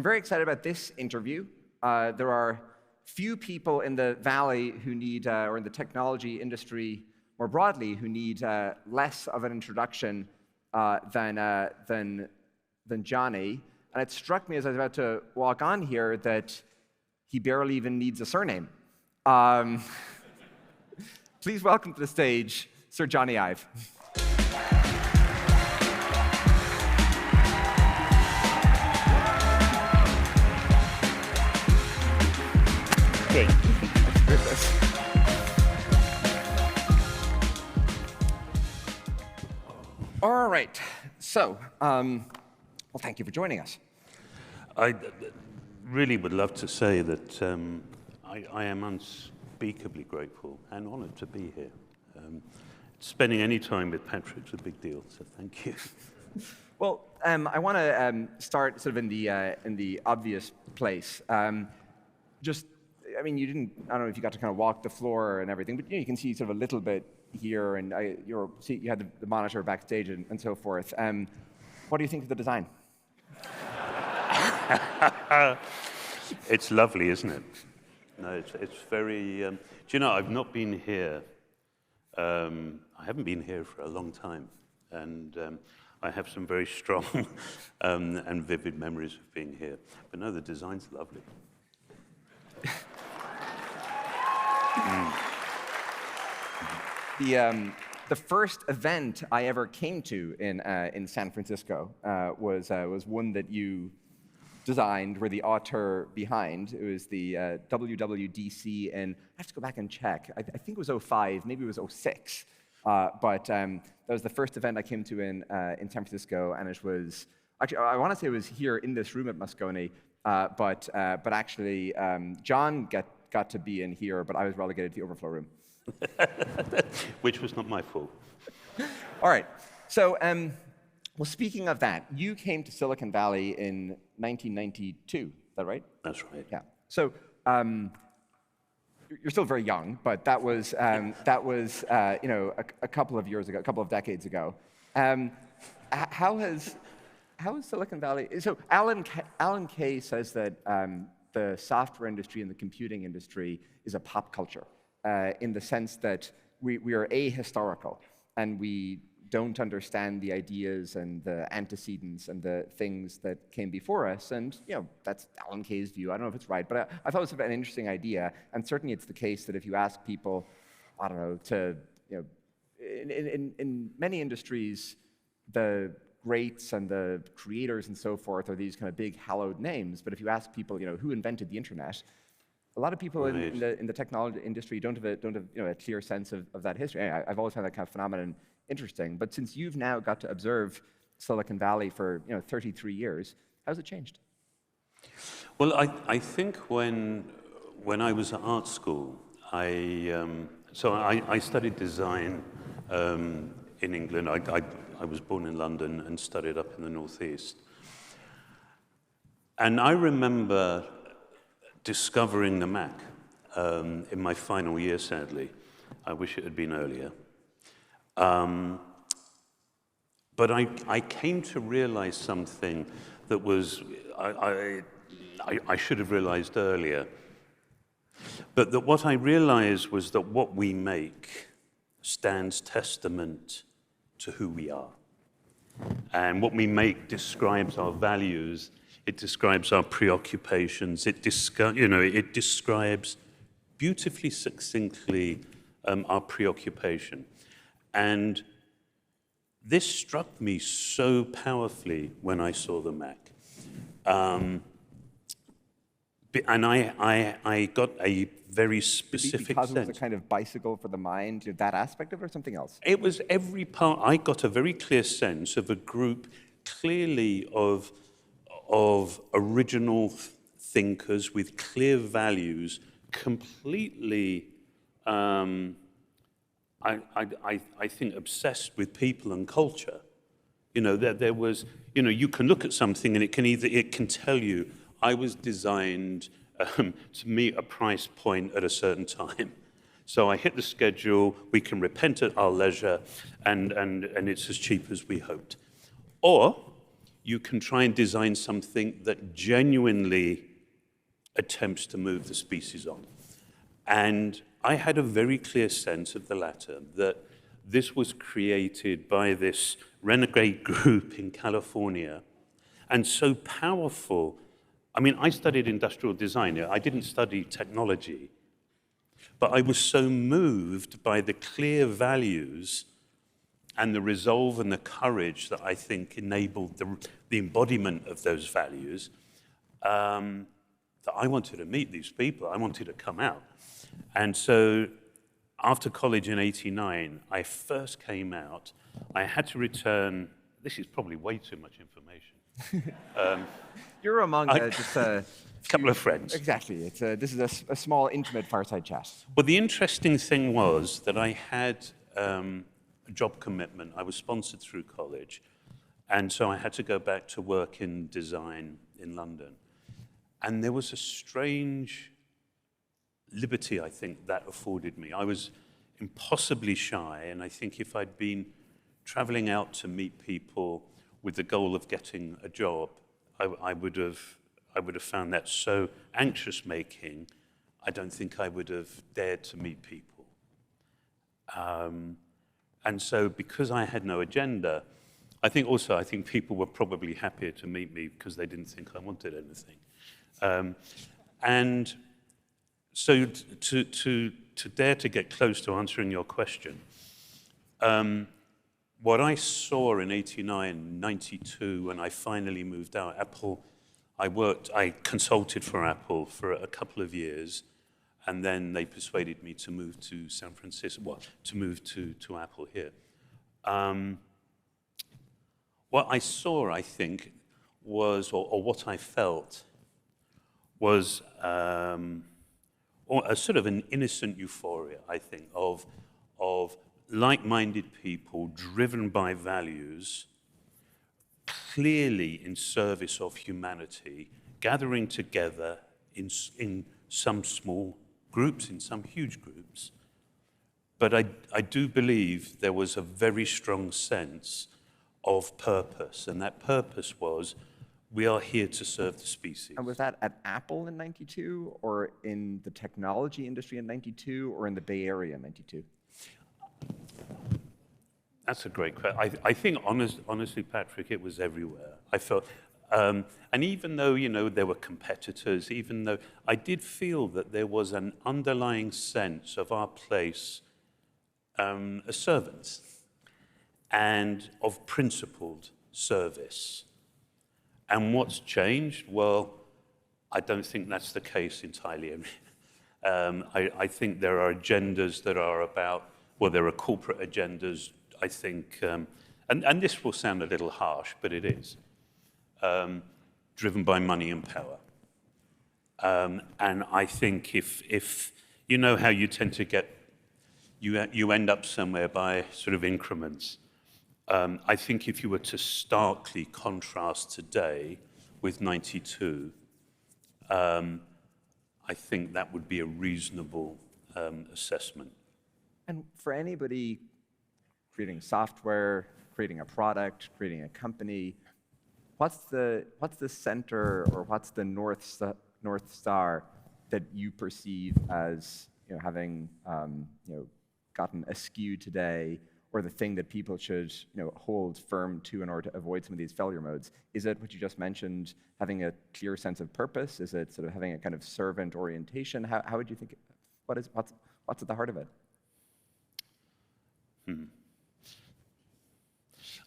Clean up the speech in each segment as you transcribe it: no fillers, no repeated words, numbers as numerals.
I'm very excited about this interview. There are few people in the Valley who need, or in the technology industry more broadly, who need less of an introduction than Jony. And it struck me as I was about to walk on here that he barely even needs a surname. Please welcome to the stage, Sir Jony Ive. Hey. All right, so, well, thank you for joining us. I really would love to say that I am unspeakably grateful and honored to be here. Spending any time with Patrick is a big deal, so thank you. Well, I want to start sort of in the obvious place. I mean, I don't know if you got to kind of walk the floor and everything, but you can see sort of a little bit here, and you had the monitor backstage and so forth. What do you think of the design? It's lovely, isn't it? No, it's very, do you know, I've not been here, I haven't been here for a long time, and I have some very strong and vivid memories of being here. But no, the design's lovely. The first event I ever came to in San Francisco was one that you designed, were the author behind. It was the WWDC, and I have to go back and check. I think it was 05, maybe it was 06. But that was the first event I came to in San Francisco, and it was, actually, I want to say it was here in this room at Moscone, but actually, John got to be in here, but I was relegated to the overflow room. Which was not my fault. All right, so, well, speaking of that, you came to Silicon Valley in 1992, is that right? That's right. Yeah. So, you're still very young, but that was you know, a couple of years ago, a couple of decades ago. How has Silicon Valley? So, Alan Kay says that the software industry and the computing industry is a pop culture, in the sense that we are ahistorical, and we don't understand the ideas and the antecedents and the things that came before us. And you know, that's Alan Kay's view. I don't know if it's right, but I thought it was an interesting idea. And certainly it's the case that if you ask people, I don't know, to, you know, in many industries, the greats and the creators and so forth are these kind of big hallowed names. But if you ask people, you know, who invented the internet, a lot of people in the technology industry don't have you know, a clear sense of that history. I've always found that kind of phenomenon interesting. But since you've now got to observe Silicon Valley for 33 years, how's it changed? Well, I think when I was at art school, I studied design in England. I was born in London and studied up in the Northeast. And I remember discovering the Mac in my final year, sadly. I wish it had been earlier. But I came to realize something that was, I should have realized earlier. But that what I realized was that what we make stands testament to who we are. And what we make describes our values. It describes our preoccupations. It describes beautifully, succinctly our preoccupation. And this struck me so powerfully when I saw the Mac. And I got a very specific because sense. It was a kind of bicycle for the mind, that aspect of it, or something else? It was every part. I got a very clear sense of a group clearly of original thinkers with clear values, completely, I think, obsessed with people and culture. You know, there was, you know, you can look at something and it can tell you, I was designed to meet a price point at a certain time. So I hit the schedule, we can repent at our leisure, and it's as cheap as we hoped. Or you can try and design something that genuinely attempts to move the species on. And I had a very clear sense of the latter, that this was created by this renegade group in California, and so powerful. I mean, I studied industrial design. I didn't study technology, but I was so moved by the clear values and the resolve and the courage that I think enabled the embodiment of those values, that I wanted to meet these people. I wanted to come out. And so after college in '89, I first came out. I had to return. This is probably way too much information. You're among just a couple of friends. Exactly. This is a small, intimate fireside chat. Well, the interesting thing was that I had a job commitment. I was sponsored through college, and so I had to go back to work in design in London. And there was a strange liberty, I think, that afforded me. I was impossibly shy, and I think if I'd been traveling out to meet people with the goal of getting a job, I would have found that so anxious-making, I don't think I would have dared to meet people. And so because I had no agenda, I think people were probably happier to meet me because they didn't think I wanted anything. And so to dare to get close to answering your question, what I saw in '89, '92, when I finally moved out, Apple, I consulted for Apple for a couple of years, and then they persuaded me to move to San Francisco, to move to Apple here. What I saw, I think, was, or what I felt, was a sort of an innocent euphoria, I think, of like-minded people driven by values, clearly in service of humanity, gathering together in some small groups, in some huge groups. But I do believe there was a very strong sense of purpose, and that purpose was, we are here to serve the species. And was that at Apple in '92, or in the technology industry in '92, or in the Bay Area in '92? That's a great question. I think, honestly, Patrick, it was everywhere. I felt, and even though, there were competitors, even though I did feel that there was an underlying sense of our place as servants and of principled service. And what's changed? Well, I don't think that's the case entirely. I think there are agendas that are about, there are corporate agendas, I think, and this will sound a little harsh, but it is, driven by money and power. And I think if you know how you tend to get, you end up somewhere by sort of increments. I think if you were to starkly contrast today with '92, I think that would be a reasonable assessment. And for anybody creating software, creating a product, creating a company, what's the center, or what's the North Star that you perceive as having gotten askew today, or the thing that people should hold firm to in order to avoid some of these failure modes? Is it what you just mentioned, having a clear sense of purpose? Is it sort of having a kind of servant orientation? How would you think? What's at the heart of it?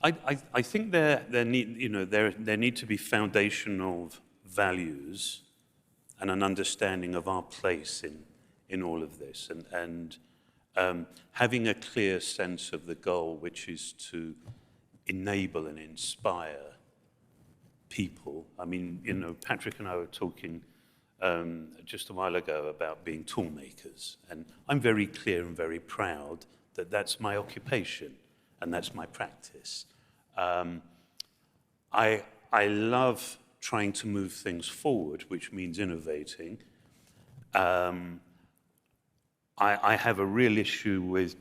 I think there need to be foundational values and an understanding of our place in all of this, and having a clear sense of the goal, which is to enable and inspire people. I mean, Patrick and I were talking just a while ago about being tool makers, and I'm very clear and very proud that that's my occupation and that's my practice. I love trying to move things forward, which means innovating. I have a real issue with,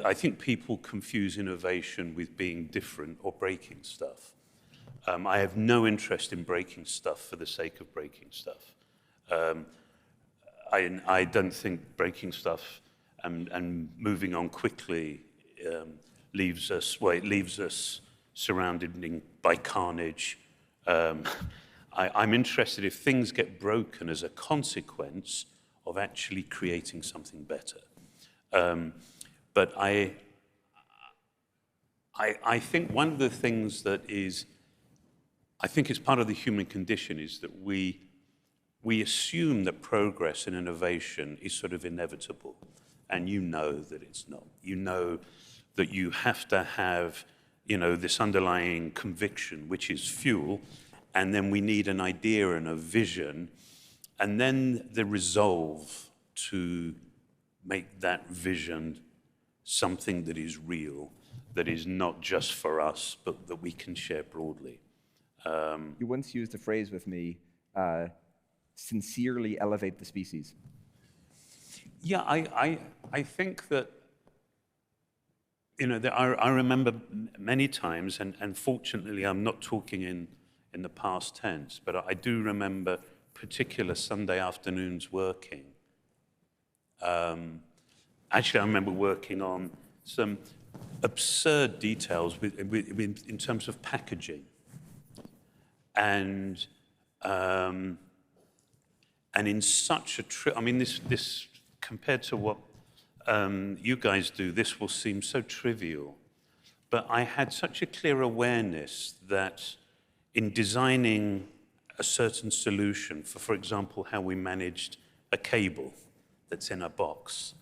I think people confuse innovation with being different or breaking stuff. I have no interest in breaking stuff for the sake of breaking stuff. I don't think breaking stuff and moving on quickly leaves us surrounded by carnage. I'm interested if things get broken as a consequence of actually creating something better. But I think one of the things that I think is part of the human condition is that we assume that progress and innovation is sort of inevitable, and you know that it's not. You know that you have to have, this underlying conviction, which is fuel, and then we need an idea and a vision, and then the resolve to make that vision something that is real, that is not just for us, but that we can share broadly. You once used a phrase with me, sincerely elevate the species. Yeah, I think that, I remember many times, and fortunately I'm not talking in the past tense, but I do remember particular Sunday afternoons working. Actually, I remember working on some absurd details in terms of packaging. And in such a this compared to what you guys do, this will seem so trivial. But I had such a clear awareness that in designing a certain solution for example, how we managed a cable that's in a box,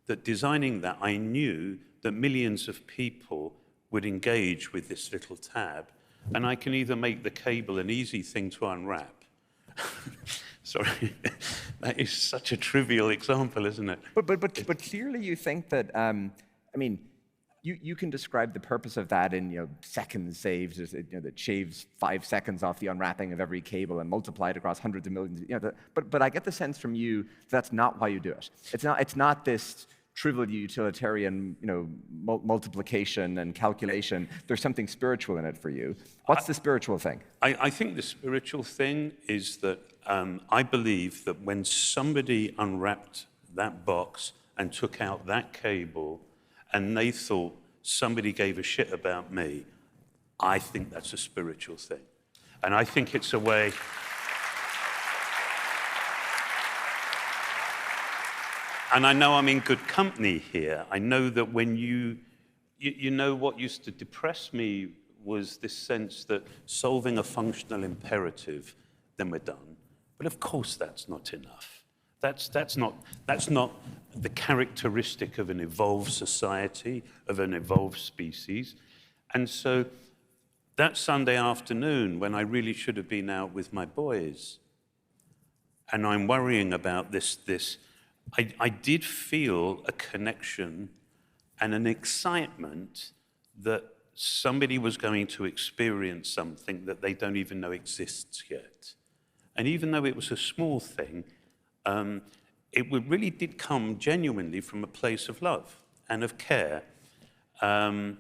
that designing that, I knew that millions of people would engage with this little tab, and I can either make the cable an easy thing to unwrap. Sorry, that is such a trivial example, isn't it? But clearly you think that, you can describe the purpose of that in seconds saved, that shaves 5 seconds off the unwrapping of every cable and multiply it across hundreds of millions. But I get the sense from you that's not why you do it. It's not this trivial utilitarian, multiplication and calculation. There's something spiritual in it for you. What's the spiritual thing? I think the spiritual thing is that I believe that when somebody unwrapped that box and took out that cable and they thought somebody gave a shit about me, I think that's a spiritual thing. And I think it's a way... And I know I'm in good company here. I know that when you know what used to depress me was this sense that solving a functional imperative, then we're done. But of course that's not enough. That's not the characteristic of an evolved society, of an evolved species. And so that Sunday afternoon when I really should have been out with my boys, and I'm worrying about this, I did feel a connection and an excitement that somebody was going to experience something that they don't even know exists yet. And even though it was a small thing, it really did come genuinely from a place of love and of care. And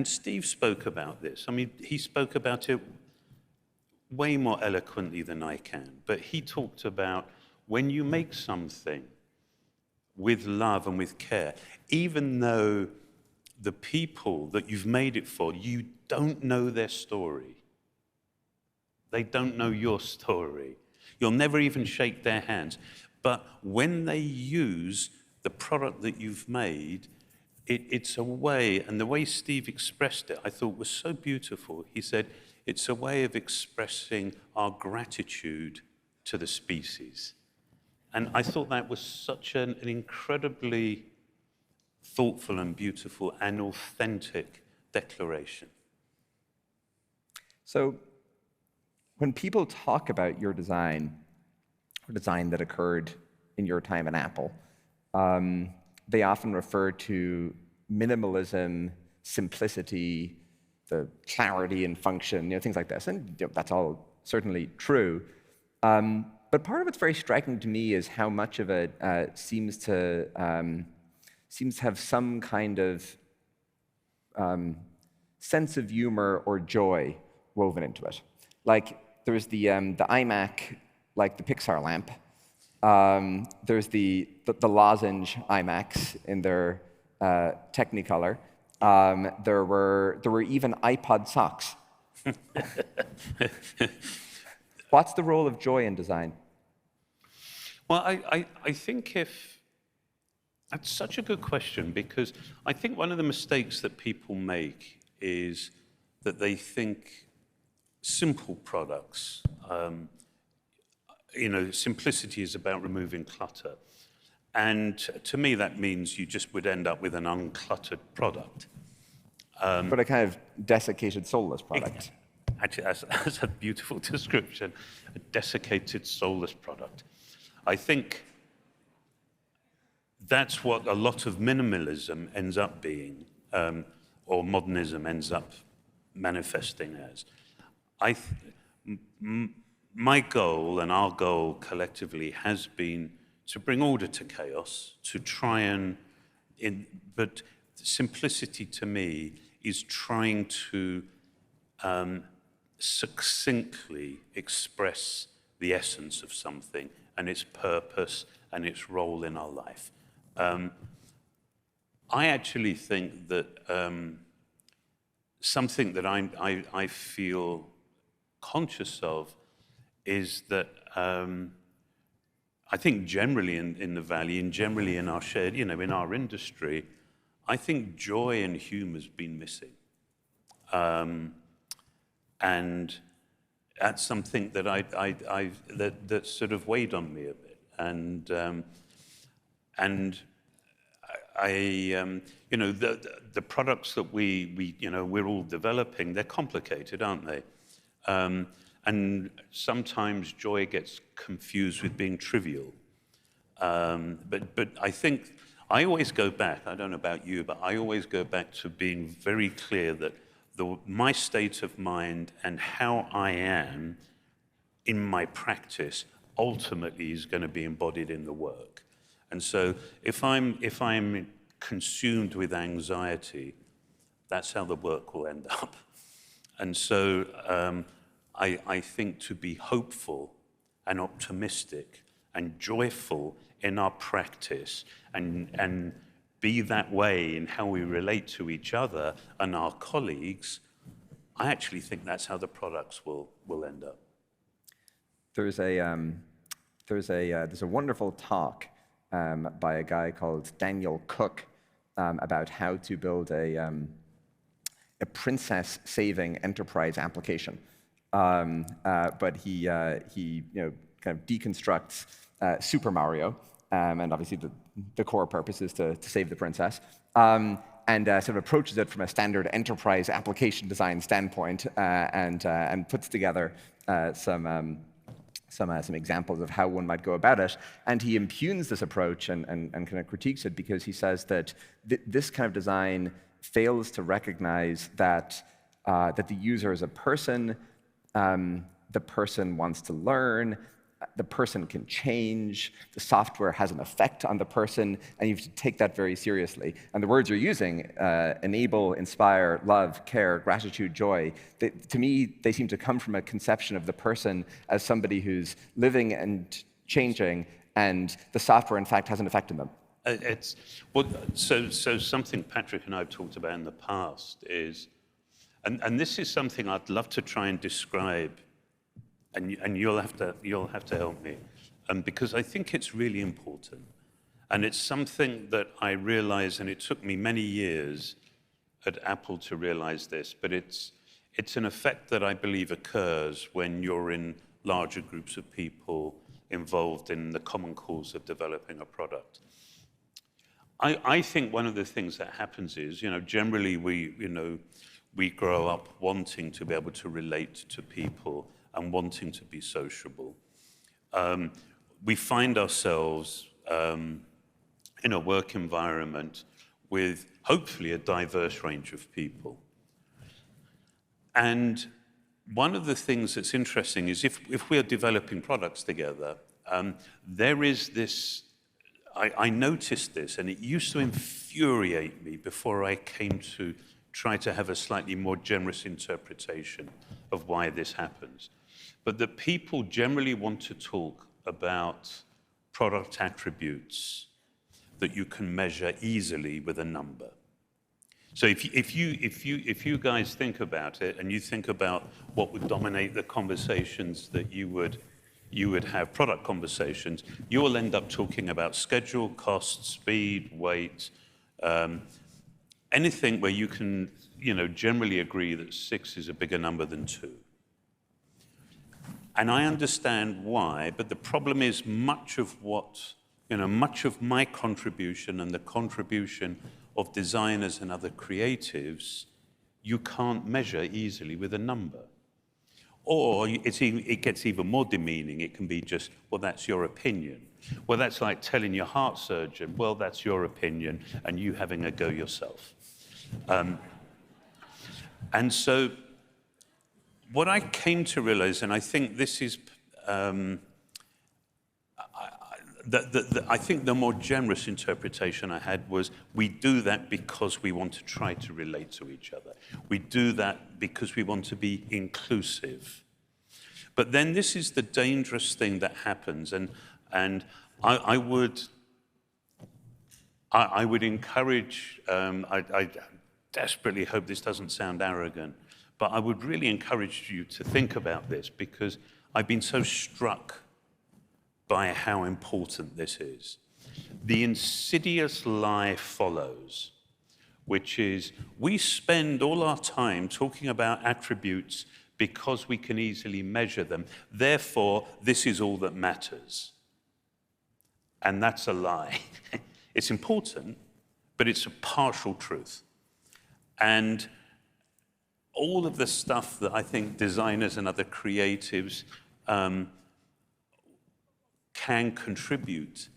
Steve spoke about this. He spoke about it way more eloquently than I can, but he talked about when you make something with love and with care, even though the people that you've made it for, you don't know their story. They don't know your story. You'll never even shake their hands. But when they use the product that you've made, it's a way, and the way Steve expressed it, I thought was so beautiful. He said, it's a way of expressing our gratitude to the species. And I thought that was such an incredibly thoughtful and beautiful and authentic declaration. So when people talk about your design, or design that occurred in your time at Apple, they often refer to minimalism, simplicity, the clarity and function, things like this. And that's all certainly true. But part of what's very striking to me is how much of it seems to have some kind of sense of humor or joy woven into it. Like, there's the iMac, like the Pixar lamp. There's the lozenge iMacs in their Technicolor. There were even iPod socks. What's the role of joy in design? Well, I think that's such a good question, because I think one of the mistakes that people make is that they think simple products, simplicity is about removing clutter. And to me, that means you just would end up with an uncluttered product. But a kind of desiccated, soulless product. Actually, that's a beautiful description, a desiccated, soulless product. I think that's what a lot of minimalism ends up being, or modernism ends up manifesting as. My goal, and our goal collectively, has been to bring order to chaos, to try but simplicity to me is trying to succinctly express the essence of something and its purpose and its role in our life. I actually think that something that I feel conscious of is that I think generally in the Valley and generally in our shared, in our industry, I think joy and humor has been missing. And that's something that that sort of weighed on me a bit. And the products that we're all developing, they're complicated, aren't they? And sometimes joy gets confused with being trivial. But I think I always go back, I don't know about you, but I always go back to being very clear that my state of mind and how I am in my practice ultimately is going to be embodied in the work. And so if I'm consumed with anxiety, that's how the work will end up. And so I think to be hopeful and optimistic and joyful in our practice and be that way in how we relate to each other and our colleagues, I actually think that's how the products will end up. There's a wonderful talk by a guy called Daniel Cook about how to build a princess-saving enterprise application. But he kind of deconstructs Super Mario, and obviously the core purpose is to save the princess, and sort of approaches it from a standard enterprise application design standpoint, and puts together some examples of how one might go about it. And he impugns this approach and kind of critiques it because he says that this kind of design fails to recognize that the user is a person, the person wants to learn, the person can change, the software has an effect on the person, and you have to take that very seriously. And the words you're using, enable, inspire, love, care, gratitude, joy, to me, they seem to come from a conception of the person as somebody who's living and changing, and the software, in fact, has an effect on them. So something Patrick and I have talked about in the past is, and this is something I'd love to try and describe, and you'll have to help me, because I think it's really important, and it's something that I realize, and it took me many years at Apple to realize this, but it's an effect that I believe occurs when you're in larger groups of people involved in the common cause of developing a product. I think one of the things that happens is, generally we grow up wanting to be able to relate to people and wanting to be sociable. We find ourselves in a work environment with hopefully a diverse range of people. And one of the things that's interesting is if we are developing products together, there is this, I noticed this, and it used to infuriate me before I came to try to have a slightly more generous interpretation of why this happens. But that people generally want to talk about product attributes that you can measure easily with a number. So if you guys think about it, and you think about what would dominate the conversations that you would have, product conversations, you will end up talking about schedule, cost, speed, weight, anything where you can, generally agree that 6 is a bigger number than 2. And I understand why, but the problem is much of my contribution and the contribution of designers and other creatives, you can't measure easily with a number. Or it gets even more demeaning. It can be just, well, that's your opinion. Well, that's like telling your heart surgeon, well, that's your opinion, and you having a go yourself. And so what I came to realize, and I think this is, I think the more generous interpretation I had was, we do that because we want to try to relate to each other. We do that because we want to be inclusive. But then this is the dangerous thing that happens, and I would encourage, I desperately hope this doesn't sound arrogant, but I would really encourage you to think about this, because I've been so struck by how important this is. The insidious lie follows, which is we spend all our time talking about attributes because we can easily measure them. Therefore, this is all that matters. And that's a lie. It's important, but it's a partial truth. And all of the stuff that I think designers and other creatives can contribute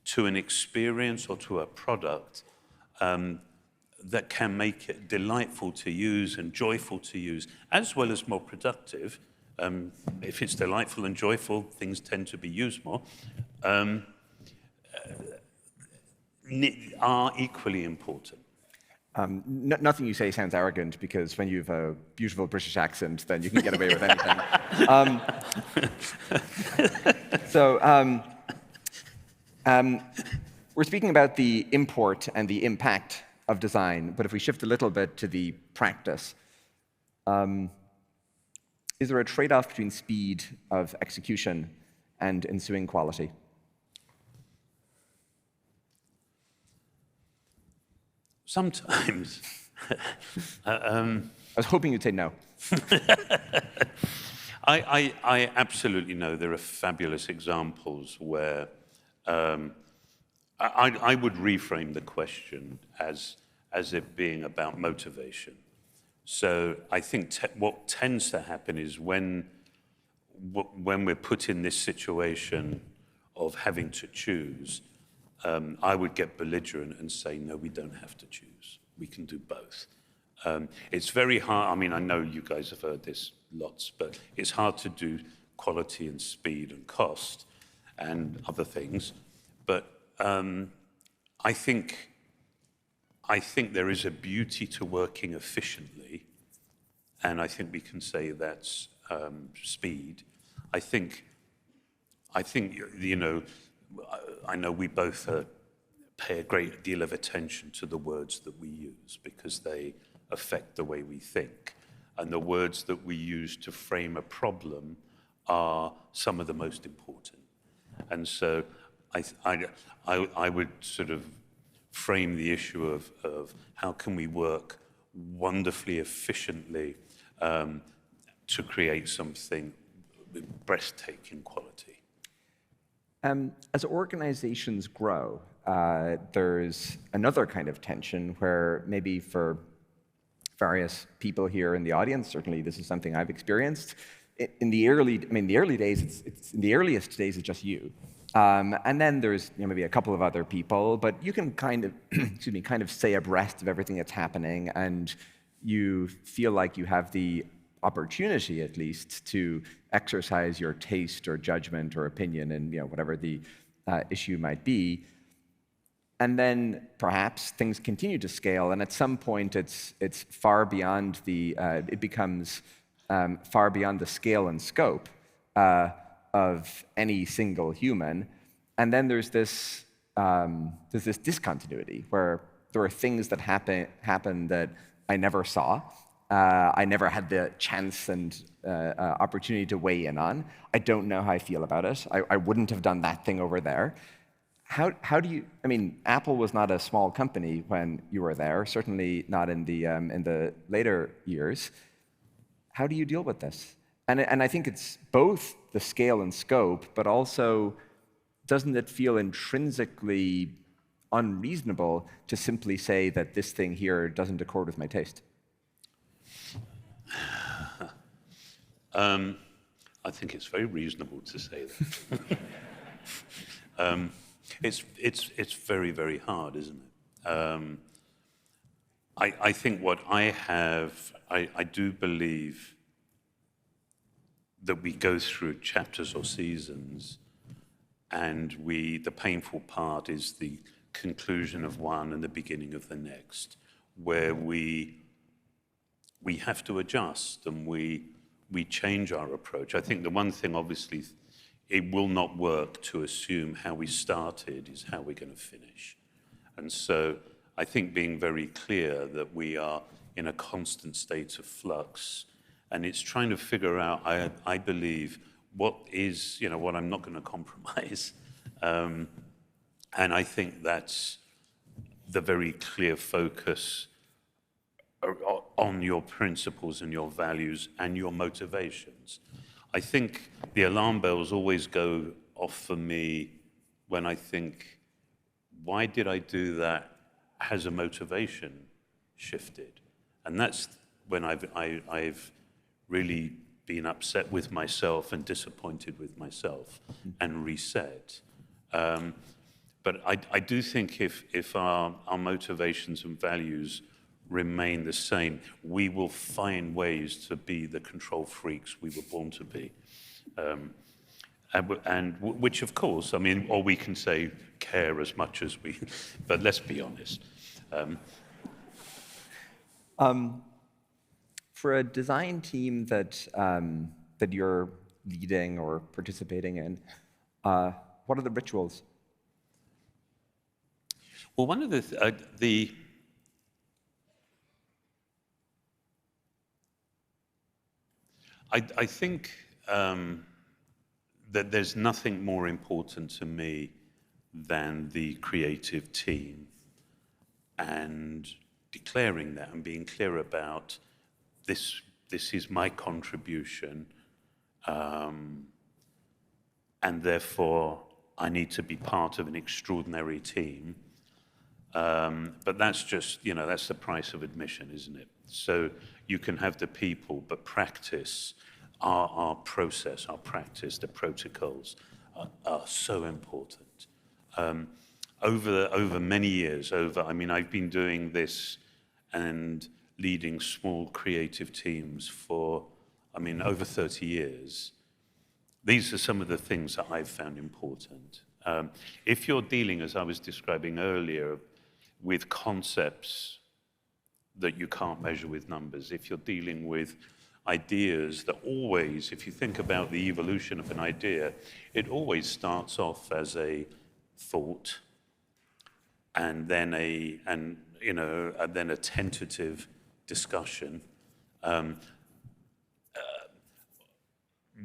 to an experience or to a product that can make it delightful to use and joyful to use, as well as more productive. If it's delightful and joyful, things tend to be used more, are equally important. Nothing you say sounds arrogant, because when you have a beautiful British accent, then you can get away with anything. We're speaking about the import and the impact of design, but if we shift a little bit to the practice, is there a trade-off between speed of execution and ensuing quality? Sometimes. I was hoping you'd say no. I absolutely know there are fabulous examples where I would reframe the question as it being about motivation. So I think what tends to happen is when we're put in this situation of having to choose, I would get belligerent and say, no, we don't have to choose. We can do both. It's very hard. I mean, I know you guys have heard this lots, but it's hard to do quality and speed and cost and other things. But I think there is a beauty to working efficiently, and I think we can say that's speed. I think I know we both pay a great deal of attention to the words that we use, because they affect the way we think. And the words that we use to frame a problem are some of the most important. And so I would sort of frame the issue of how can we work wonderfully efficiently to create something with breathtaking quality. As organizations grow, there's another kind of tension where maybe for various people here in the audience, certainly this is something I've experienced. In the early days, in the earliest days, it's just you. And then there's maybe a couple of other people, but you can kind of stay abreast of everything that's happening, and you feel like you have the opportunity, at least, to exercise your taste or judgment or opinion in whatever the issue might be. And then perhaps things continue to scale, and at some point it's far beyond it becomes far beyond the scale and scope of any single human. And then there's this discontinuity where there are things that happen that I never saw. I never had the chance and opportunity to weigh in on. I don't know how I feel about it. I wouldn't have done that thing over there. How do you, I mean, Apple was not a small company when you were there, certainly not in the later years. How do you deal with this? And I think it's both the scale and scope, but also, doesn't it feel intrinsically unreasonable to simply say that this thing here doesn't accord with my taste? I think it's very reasonable to say that. It's very, very hard, isn't it? I think what I do believe that we go through chapters or seasons, and the painful part is the conclusion of one and the beginning of the next, where we have to adjust and we change our approach. I think the one thing, obviously, it will not work to assume how we started is how we're going to finish. And so I think being very clear that we are in a constant state of flux, and it's trying to figure out, I believe, what I'm not going to compromise. And I think that's the very clear focus on your principles and your values and your motivations. I think the alarm bells always go off for me when I think, why did I do that? Has a motivation shifted? And that's when I've really been upset with myself and disappointed with myself and reset. But I do think if our motivations and values remain the same, we will find ways to be the control freaks we were born to be. And which, of course, I mean, or we can say care as much as we, but let's be honest. For a design team that you're leading or participating in, what are the rituals? Well, one of I think that there's nothing more important to me than the creative team, and declaring that and being clear about this is my contribution, and therefore I need to be part of an extraordinary team. But that's just, that's the price of admission, isn't it? So you can have the people, but practice, our process, our practice, the protocols are so important. Over many years, I've been doing this and leading small creative teams for, over 30 years. These are some of the things that I've found important. If you're dealing, as I was describing earlier, with concepts that you can't measure with numbers, if you're dealing with ideas that always, if you think about the evolution of an idea, it always starts off as a thought, and then a tentative discussion.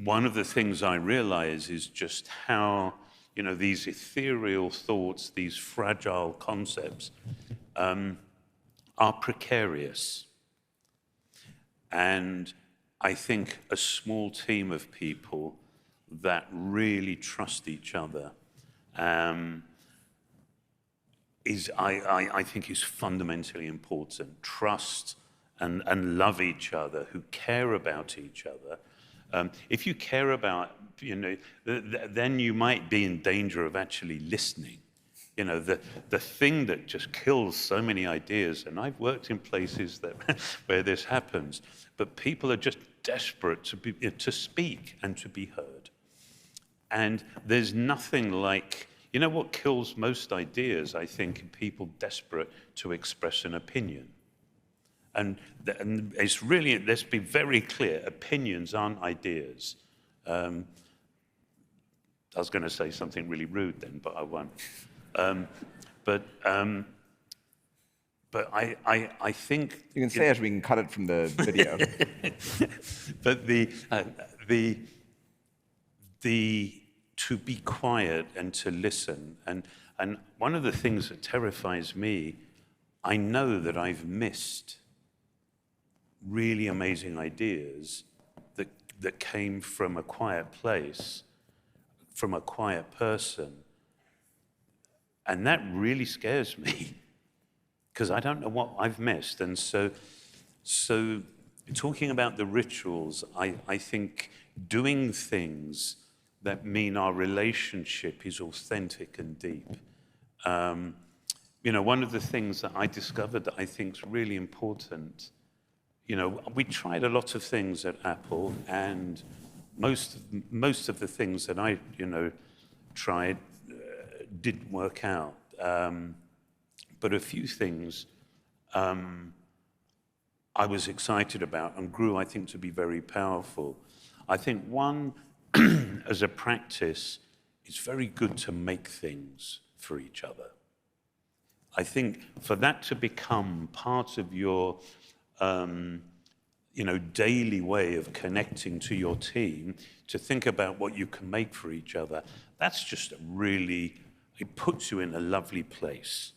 One of the things I realize is just how, these ethereal thoughts, these fragile concepts, are precarious. And I think a small team of people that really trust each other I think is fundamentally important. Trust and love each other, who care about each other. If you care about, then you might be in danger of actually listening. The thing that just kills so many ideas, and I've worked in places where this happens, but people are just desperate to speak and to be heard. And there's nothing like, You know what kills most ideas, I think, in people desperate to express an opinion? And it's really, let's be very clear, opinions aren't ideas. I was going to say something really rude then, but I won't. But I think... You can say it, we can cut it from the video. But to be quiet and to listen, and one of the things that terrifies me, I know that I've missed really amazing ideas that came from a quiet place, from a quiet person. And that really scares me, because I don't know what I've missed. And so talking about the rituals, I think doing things that mean our relationship is authentic and deep. You know, one of the things that I discovered that I think is really important, you know, we tried a lot of things at Apple, and most of the things that I, you know, tried didn't work out. But a few things I was excited about and grew, I think, to be very powerful. I think one, as a practice, it's very good to make things for each other. I think for that to become part of your you know, daily way of connecting to your team, to think about what you can make for each other, that's just really, it puts you in a lovely place.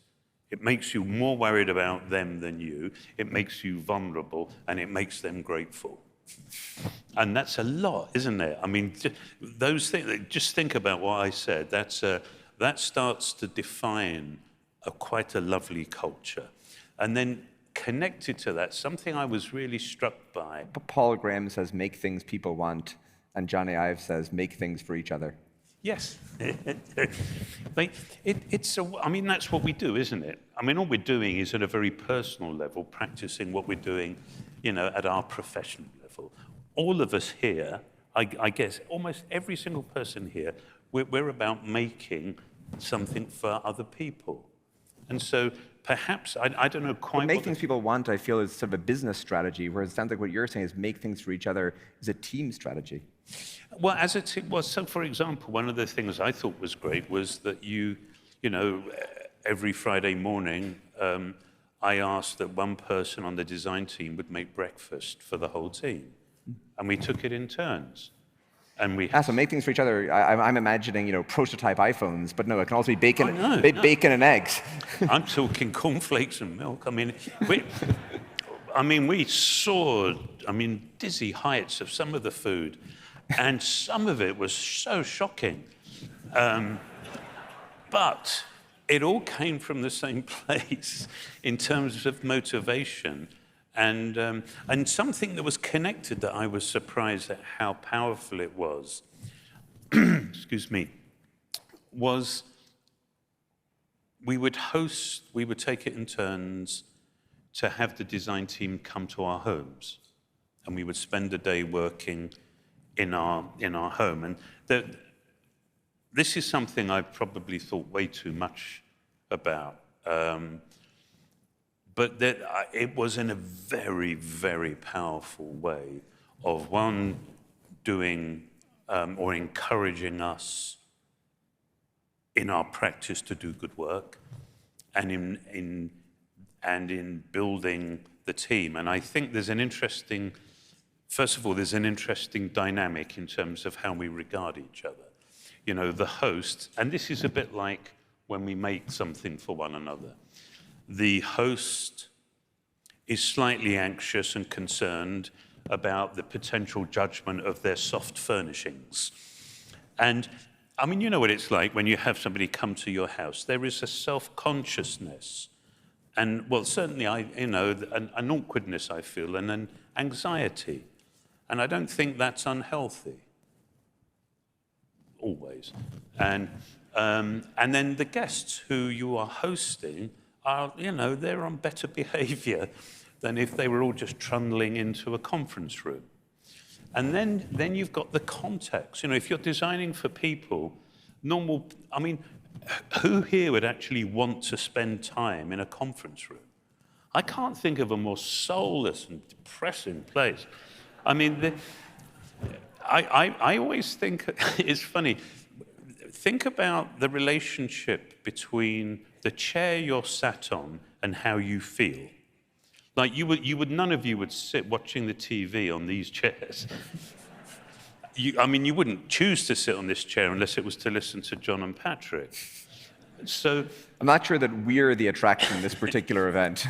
It makes you more worried about them than you, it makes you vulnerable, and it makes them grateful. And that's a lot, isn't it? I mean, those things, just think about what I said, that starts to define quite a lovely culture. And then connected to that, something I was really struck by. Paul Graham says, make things people want, and Jony Ive says, make things for each other. Yes. I mean, that's what we do, isn't it? I mean, all we're doing is at a very personal level, practicing what we're doing, you know, at our professional level. All of us here, I guess, almost every single person here, we're about making something for other people. And so perhaps, I don't know quite. Make things people want, I feel, is sort of a business strategy, whereas it sounds like what you're saying is make things for each other is a team strategy. Well, as it was, so for example, one of the things I thought was great was that you know, every Friday morning, I asked that one person on the design team would make breakfast for the whole team. And we took it in turns. And we so make things for each other. I'm imagining, you know, prototype iPhones, but no, it can also be bacon, bacon and eggs. I'm talking cornflakes and milk. I mean, we soared, dizzy heights of some of the food, and some of it was so shocking. But it all came from the same place in terms of motivation. And something that was connected that I was surprised at how powerful it was, excuse me, was we would take it in turns to have the design team come to our homes. And we would spend a day working in our home. And this is something I probably thought way too much about. But it was in a very, very powerful way of one doing or encouraging us in our practice to do good work, and in building the team. And I think there's an interesting, first of all, there's an interesting dynamic in terms of how we regard each other. You know, the host, and this is a bit like when we make something for one another. The host is slightly anxious and concerned about the potential judgment of their soft furnishings. And I mean, you know what it's like when you have somebody come to your house. There is a self-consciousness, and well, certainly an awkwardness I feel, and an anxiety. And I don't think that's unhealthy, always. And then the guests who you are hosting are, you know, they're on better behavior than if they were all just trundling into a conference room. And then you've got the context. You know, if you're designing for people, who here would actually want to spend time in a conference room? I can't think of a more soulless and depressing place. I mean, I always think, it's funny, think about the relationship between the chair you're sat on and how you feel. Like none of you would sit watching the TV on these chairs. I mean, you wouldn't choose to sit on this chair unless it was to listen to John and Patrick. So I'm not sure that we're the attraction in this particular event.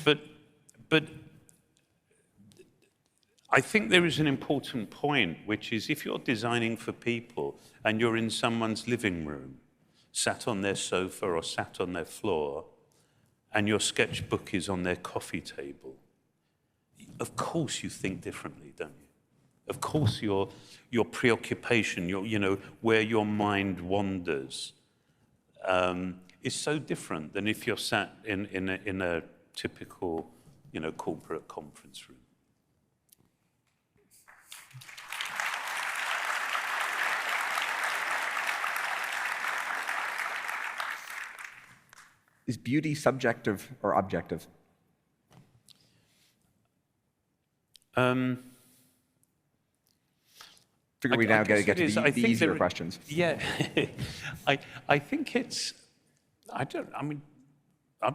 but I think there is an important point, which is if you're designing for people and you're in someone's living room, sat on their sofa or sat on their floor, and your sketchbook is on their coffee table, of course you think differently, don't you? Of course your preoccupation, where your mind wanders, is so different than if you're sat in a typical, corporate conference room. Is beauty subjective or objective? Figure we now get to the easier questions. Yeah, I think it's. I'd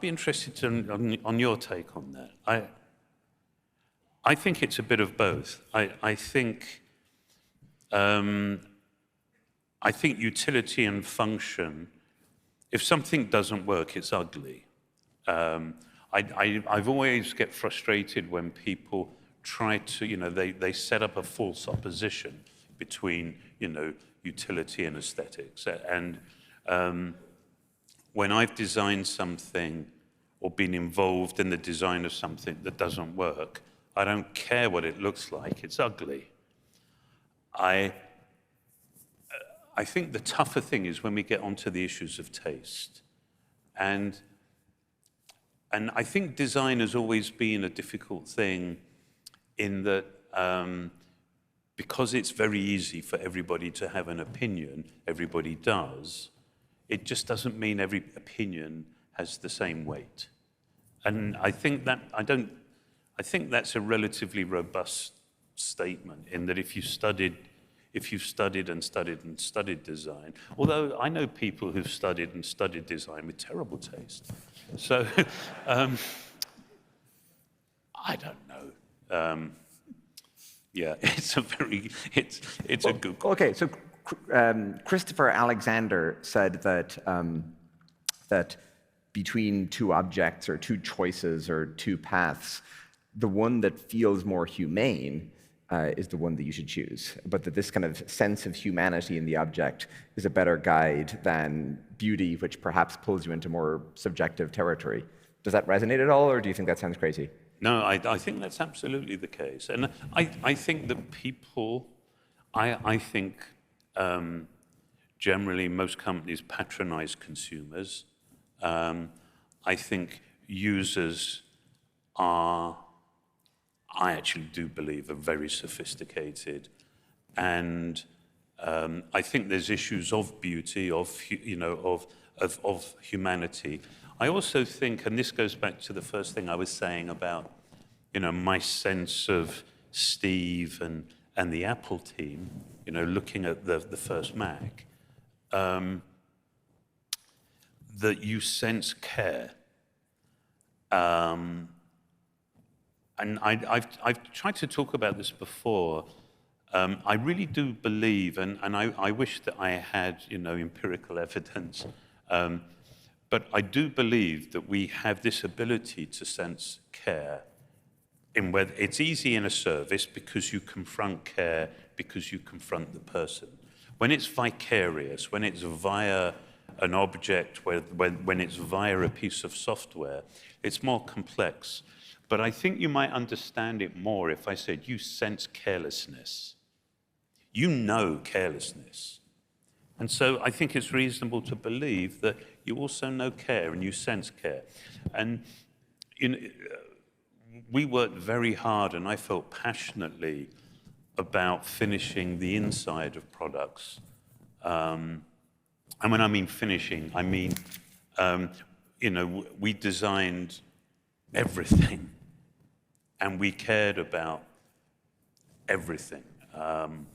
be interested on your take on that. I think it's a bit of both. I think utility and function. If something doesn't work, it's ugly. I've always get frustrated when people try to, they set up a false opposition between, utility and aesthetics. And when I've designed something or been involved in the design of something that doesn't work, I don't care what it looks like, it's ugly. I think the tougher thing is when we get onto the issues of taste. And I think design has always been a difficult thing in that because it's very easy for everybody to have an opinion, everybody does, it just doesn't mean every opinion has the same weight. And I think that's a relatively robust statement in that if you've studied and studied design, although I know people who've studied and studied design with terrible taste. So, I don't know. Yeah, it's a good question. Okay, so Christopher Alexander said that that between two objects or two choices or two paths, the one that feels more humane is the one that you should choose, but that this kind of sense of humanity in the object is a better guide than beauty, which perhaps pulls you into more subjective territory. Does that resonate at all, or do you think that sounds crazy? No, I think that's absolutely the case. And I think that people, I think generally most companies patronize consumers. I think users are, I actually do believe, are very sophisticated. And I think there's issues of beauty, of humanity. I also think, and this goes back to the first thing I was saying about, my sense of Steve and the Apple team, looking at the first Mac, that you sense care. And I've tried to talk about this before. I really do believe, and I wish that I had, empirical evidence, but I do believe that we have this ability to sense care in whether it's easy in a service because you confront care, because you confront the person. When it's vicarious, when it's via an object, when it's via a piece of software, it's more complex. But I think you might understand it more if I said you sense carelessness. You know carelessness. And so I think it's reasonable to believe that you also know care and you sense care. And we worked very hard, and I felt passionately about finishing the inside of products. And when I mean finishing, I mean, we designed everything, and we cared about everything. I'm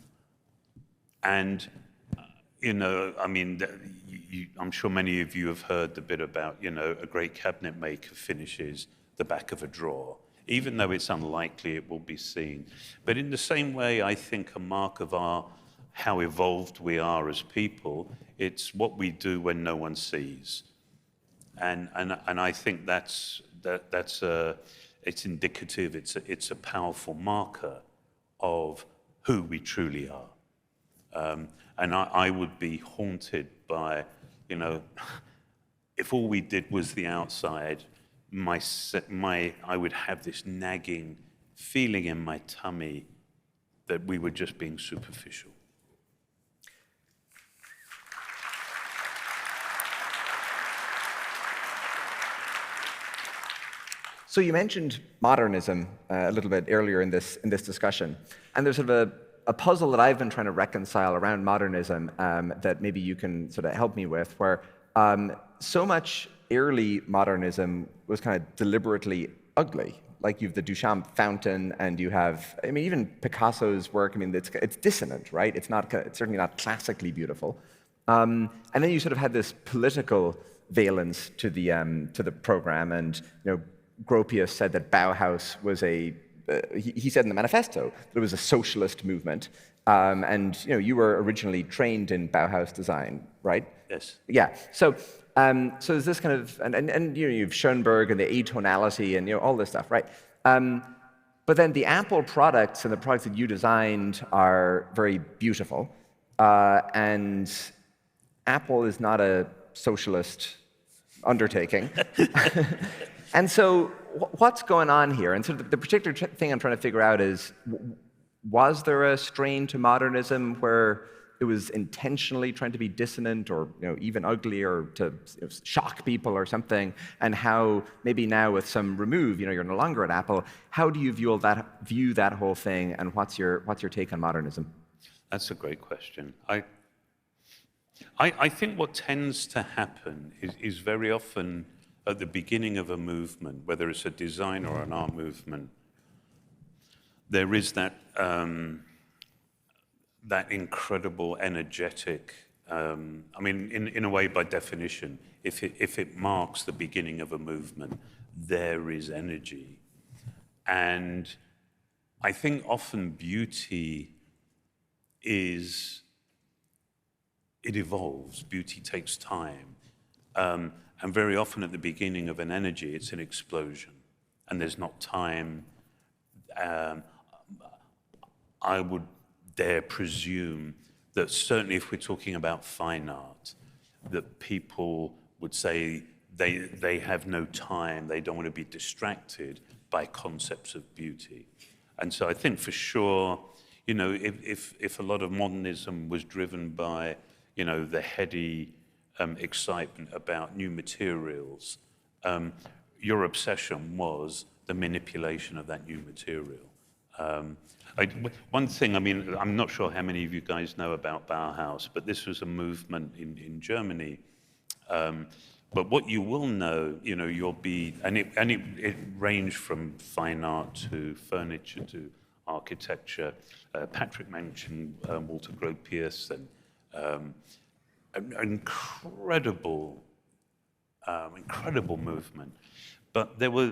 sure many of you have heard the bit about, a great cabinet maker finishes the back of a drawer, even though it's unlikely it will be seen. But in the same way, I think a mark of how evolved we are as people, it's what we do when no one sees. And I think it's indicative, it's a powerful marker of who we truly are. And I would be haunted by, if all we did was the outside, I would have this nagging feeling in my tummy that we were just being superficial. So you mentioned modernism a little bit earlier in this discussion, and there's sort of a puzzle that I've been trying to reconcile around modernism that maybe you can sort of help me with, where so much early modernism was kind of deliberately ugly. Like you have the Duchamp fountain, and you have, even Picasso's work. It's dissonant, right? It's certainly not classically beautiful. And then you sort of had this political valence to the program, and Gropius said that Bauhaus was he said in the manifesto that it was a socialist movement, and you were originally trained in Bauhaus design, right? Yes. Yeah. So is this kind of and you have Schoenberg and the atonality and all this stuff, right? But then the Apple products and the products that you designed are very beautiful, and Apple is not a socialist undertaking. And so what's going on here? And so the particular thing I'm trying to figure out is, was there a strain to modernism where it was intentionally trying to be dissonant or even ugly or to shock people or something? And how maybe now with some remove, you're no longer at Apple, how do you view that whole thing, and what's your take on modernism? That's a great question. I think what tends to happen is very often at the beginning of a movement, whether it's a design or an art movement, there is that incredible, energetic. In a way, by definition, if it marks the beginning of a movement, there is energy, and I think often beauty it evolves. Beauty takes time. And very often at the beginning of an energy, it's an explosion, and there's not time. I would dare presume that certainly if we're talking about fine art, that people would say they have no time, they don't want to be distracted by concepts of beauty. And so I think for sure, if a lot of modernism was driven by, the heady excitement about new materials, your obsession was the manipulation of that new material. One thing, I'm not sure how many of you guys know about Bauhaus, but this was a movement in Germany. But what you will know, it ranged from fine art to furniture to architecture. Patrick mentioned Walter Gropius, and an incredible movement. But there were,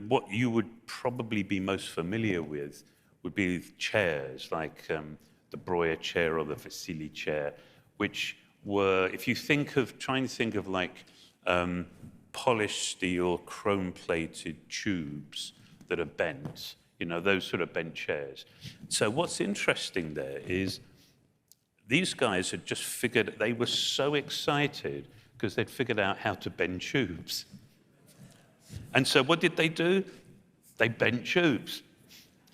what you would probably be most familiar with would be chairs, like the Breuer chair or the Vasily chair, which were, if you try and think of like polished steel, chrome-plated tubes that are bent, those sort of bent chairs. So what's interesting there is these guys had just figured, they were so excited because they'd figured out how to bend tubes. And so what did they do? They bent tubes.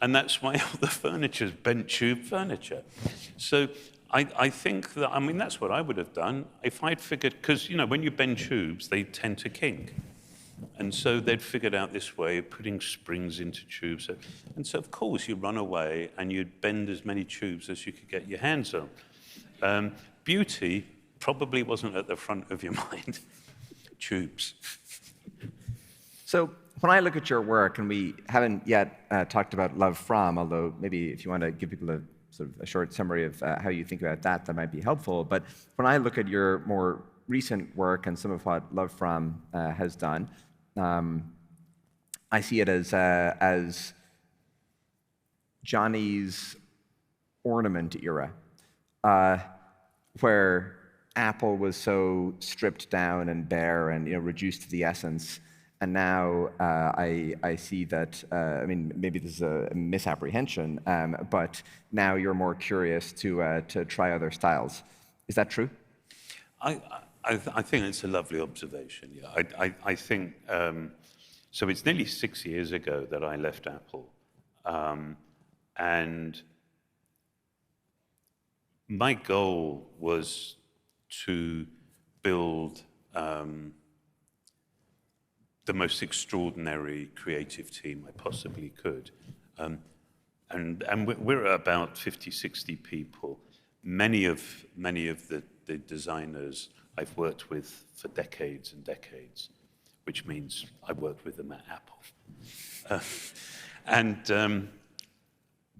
And that's why all the furniture is bent tube furniture. So I think that, that's what I would have done if I'd figured, because, when you bend tubes, they tend to kink. And so they'd figured out this way of putting springs into tubes. And so, of course, you run away and you'd bend as many tubes as you could get your hands on. Beauty probably wasn't at the front of your mind. Tubes. So when I look at your work, and we haven't yet talked about LoveFrom, although maybe if you want to give people a sort of a short summary of how you think about that, that might be helpful. But when I look at your more recent work and some of what LoveFrom has done, I see it as Johnny's ornament era, where Apple was so stripped down and bare and reduced to the essence. And now I see that, I mean, maybe this is a misapprehension, but now you're more curious to try other styles. Is that true? I think it's a lovely observation. Yeah, I think, so it's nearly 6 years ago that I left Apple. And my goal was to build the most extraordinary creative team I possibly could. And we're about 50, 60 people. Many of the designers I've worked with for decades and decades, which means I've worked with them at Apple.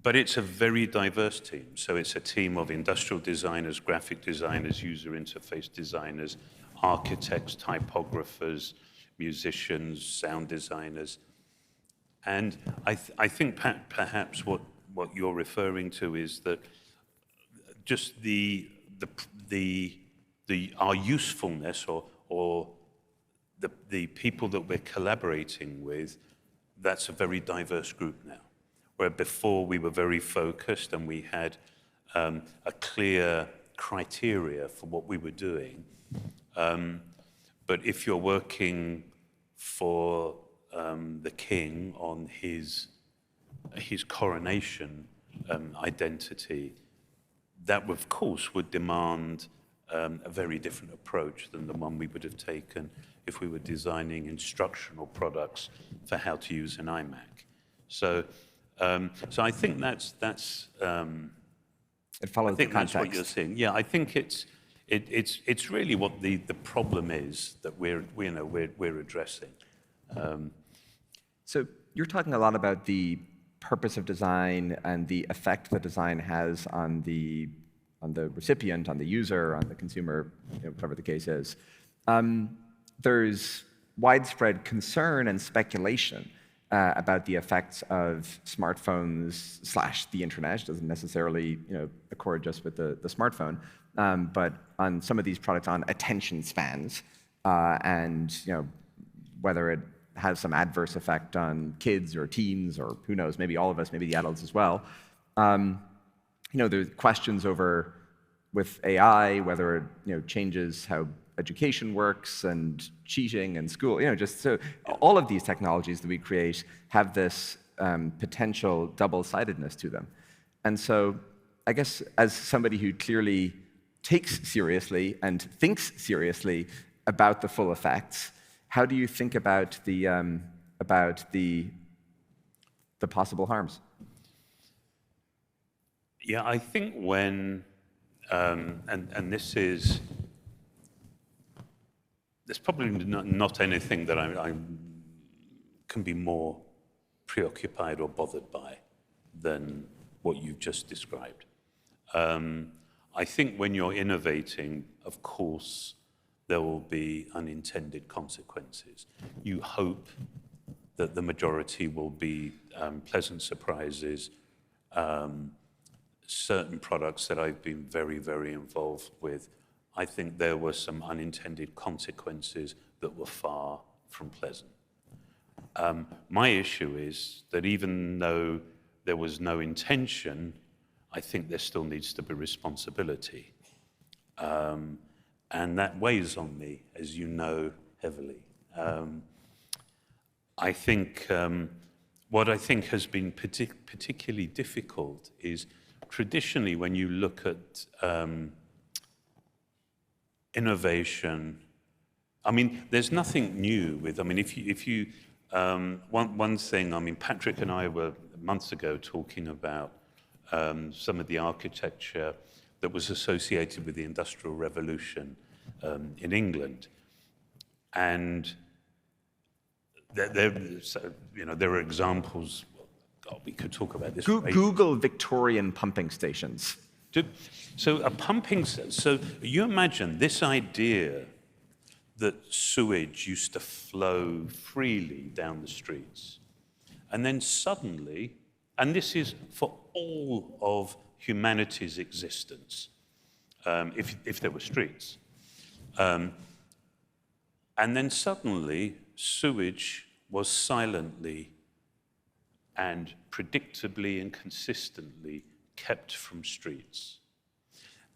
But it's a very diverse team. So it's a team of industrial designers, graphic designers, user interface designers, architects, typographers, musicians, sound designers. And I think perhaps what you're referring to is that just our usefulness or the people that we're collaborating with, that's a very diverse group now. Where before we were very focused and we had a clear criteria for what we were doing. But if you're working for the king on his coronation identity, that of course would demand a very different approach than the one we would have taken if we were designing instructional products for how to use an iMac. So I think that's it follows I think the context. That's what you're seeing. Yeah, I think it's really what the problem is that we're addressing. So you're talking a lot about the purpose of design and the effect that design has on the recipient, on the user, on the consumer, whatever the case is. There's widespread concern and speculation about the effects of smartphones / the internet. It doesn't necessarily accord just with the smartphone, but on some of these products on attention spans, and whether it has some adverse effect on kids or teens or who knows, maybe all of us, maybe the adults as well. There's questions over with AI, whether it changes how education works and cheating and school, just so all of these technologies that we create have this potential double-sidedness to them. And so I guess as somebody who clearly takes seriously and thinks seriously about the full effects, how do you think about the possible harms? Yeah, I think when, and there's probably not anything that I can be more preoccupied or bothered by than what you've just described. I think when you're innovating, of course, there will be unintended consequences. You hope that the majority will be pleasant surprises. Certain products that I've been very, very involved with, I think there were some unintended consequences that were far from pleasant. My issue is that even though there was no intention, I think there still needs to be responsibility. And that weighs on me, as you know, heavily. I think what I think has been particularly difficult is traditionally when you look at innovation, I mean, there's nothing new with, I mean, if you one thing, I mean, Patrick and I were months ago talking about some of the architecture that was associated with the Industrial Revolution in England. And there are examples. God, we could talk about this. Google Victorian pumping stations. So you imagine this idea that sewage used to flow freely down the streets. And then suddenly, and this is for all of humanity's existence, if there were streets. And then suddenly, sewage was silently and predictably and consistently kept from streets.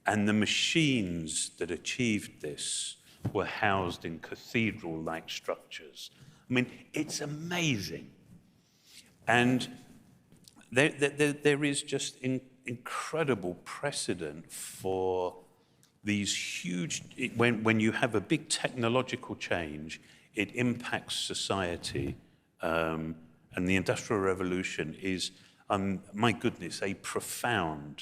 And the machines that achieved this were housed in cathedral-like structures. I mean, it's amazing. And there is just incredible precedent for these huge, when you have a big technological change, it impacts society. And the Industrial Revolution is, my goodness, a profoundly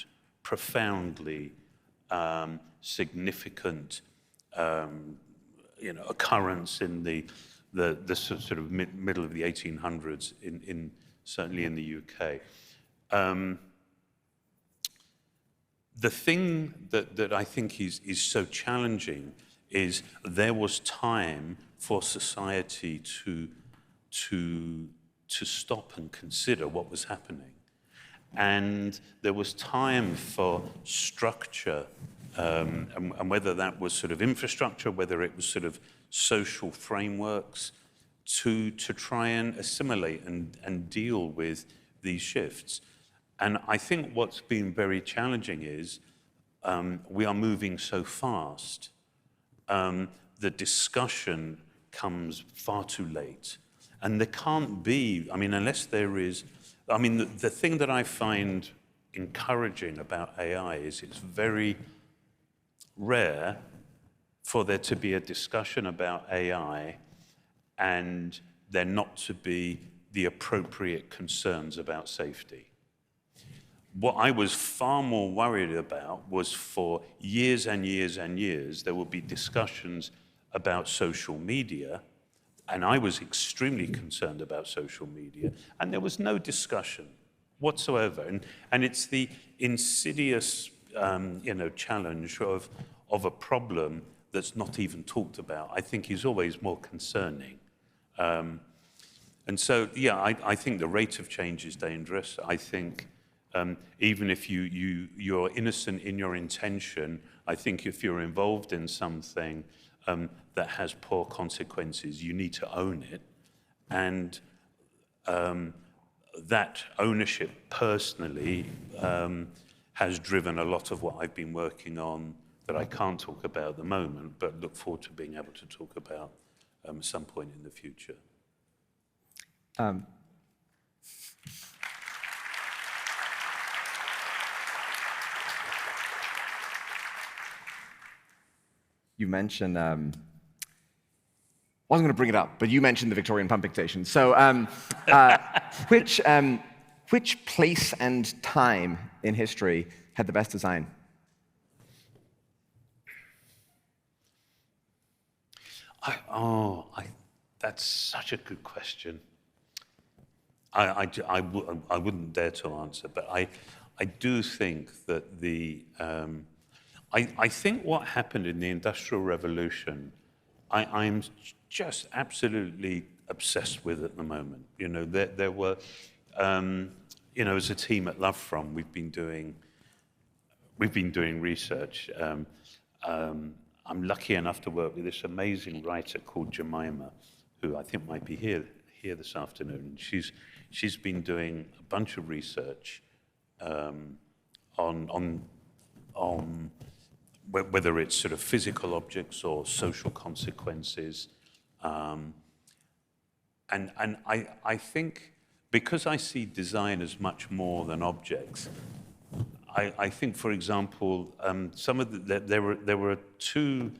significant occurrence in the sort of middle of the 1800s, certainly in the UK. The thing that I think is so challenging is there was time for society to stop and consider what was happening. And there was time for structure, and whether that was sort of infrastructure, whether it was sort of social frameworks, to try and assimilate and deal with these shifts. And I think what's been very challenging is we are moving so fast. The discussion comes far too late. And there can't be, I mean, unless there is, I mean, the thing that I find encouraging about AI is it's very rare for there to be a discussion about AI and there not to be the appropriate concerns about safety. What I was far more worried about was for years and years and years, there would be discussions about social media, and I was extremely concerned about social media, and there was no discussion whatsoever. And it's the insidious, challenge of a problem that's not even talked about, I think is always more concerning. And so, yeah, I think the rate of change is dangerous. I think even if you're innocent in your intention, I think if you're involved in something that has poor consequences, you need to own it. And that ownership personally has driven a lot of what I've been working on that I can't talk about at the moment, but look forward to being able to talk about at some point in the future. You mentioned, I wasn't going to bring it up, but you mentioned the Victorian pumping station. So which place and time in history had the best design? That's such a good question. I wouldn't dare to answer, but I do think that I think what happened in the Industrial Revolution, I'm just absolutely obsessed with at the moment. You know, there were, as a team at LoveFrom, we've been doing research. I'm lucky enough to work with this amazing writer called Jemima, who I think might be here this afternoon. She's been doing a bunch of research on whether it's sort of physical objects or social consequences. And I think because I see design as much more than objects, I think, for example, some of there were two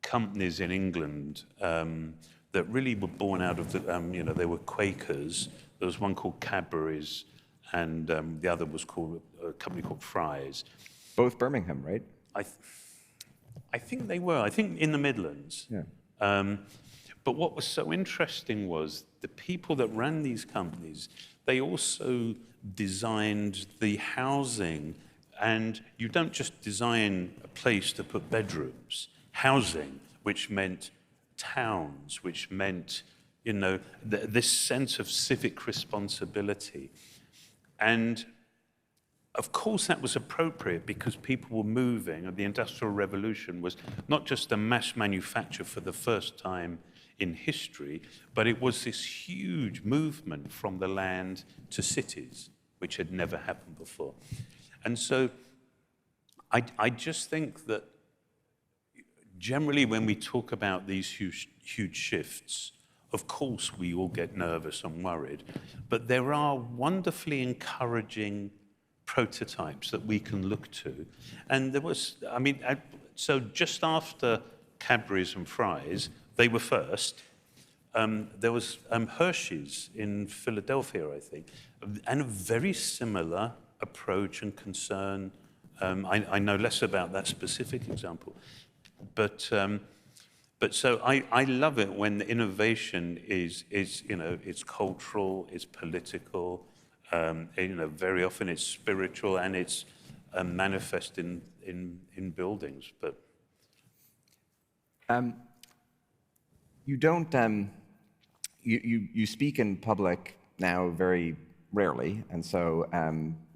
companies in England that really were born out of they were Quakers. There was one called Cadbury's, and the other was called a company called Fry's. Both Birmingham, right? I think they were. I think in the Midlands. Yeah. But what was so interesting was the people that ran these companies, they also designed the housing. And you don't just design a place to put bedrooms. Housing, which meant towns, which meant, this sense of civic responsibility. And of course that was appropriate because people were moving, and the Industrial Revolution was not just a mass manufacture for the first time in history, but it was this huge movement from the land to cities, which had never happened before. And so I just think that generally when we talk about these huge shifts, of course we all get nervous and worried, but there are wonderfully encouraging prototypes that we can look to. And there was, so just after Cadbury's and Fry's, they were first. There was Hershey's in Philadelphia, I think, and a very similar approach and concern. I know less about that specific example, but so I love it when the innovation is it's cultural, it's political, very often it's spiritual, and it's manifest in buildings. But you don't you speak in public now very rarely, and so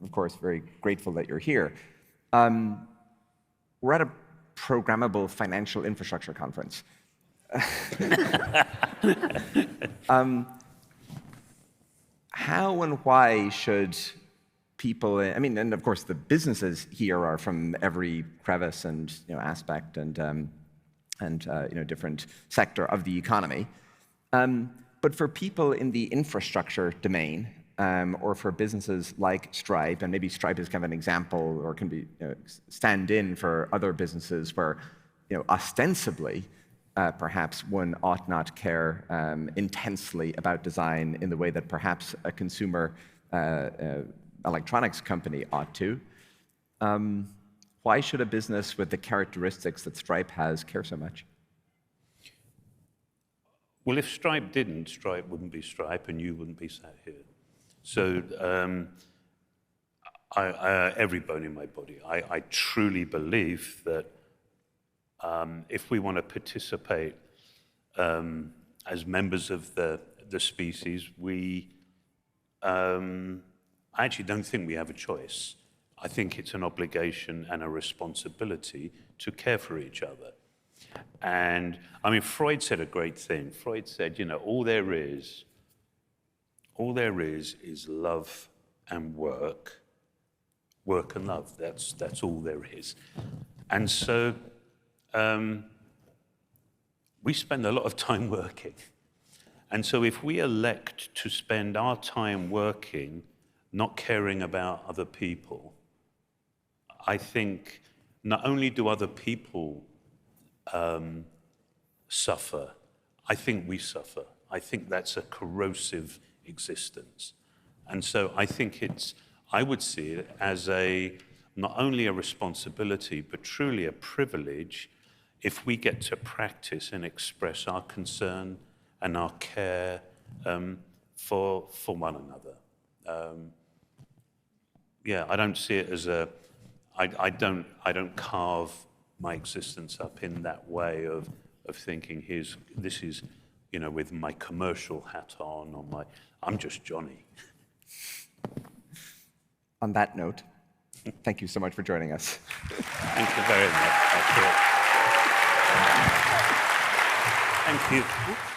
of course very grateful that you're here. We're at a programmable financial infrastructure conference. How and why should people, and of course the businesses here are from every crevice and aspect and different sector of the economy. But for people in the infrastructure domain, or for businesses like Stripe, and maybe Stripe is kind of an example or can be stand in for other businesses where ostensibly perhaps one ought not care intensely about design in the way that perhaps a consumer electronics company ought to. Why should a business with the characteristics that Stripe has care so much? Well, if Stripe didn't, Stripe wouldn't be Stripe and you wouldn't be sat here. So every bone in my body, I truly believe that if we want to participate as members of the species, I actually don't think we have a choice. I think it's an obligation and a responsibility to care for each other. And Freud said a great thing. Freud said, all there is love and work and love. That's all there is. And so we spend a lot of time working. And so if we elect to spend our time working, not caring about other people, I think not only do other people suffer, I think we suffer. I think that's a corrosive existence. And so I would see it as not only a responsibility, but truly a privilege if we get to practice and express our concern and our care for one another. I don't see it as I don't carve my existence up in that way of thinking this is with my commercial hat on, or I'm just Johnny. On that note, thank you so much for joining us. Thank you very much. Thank you.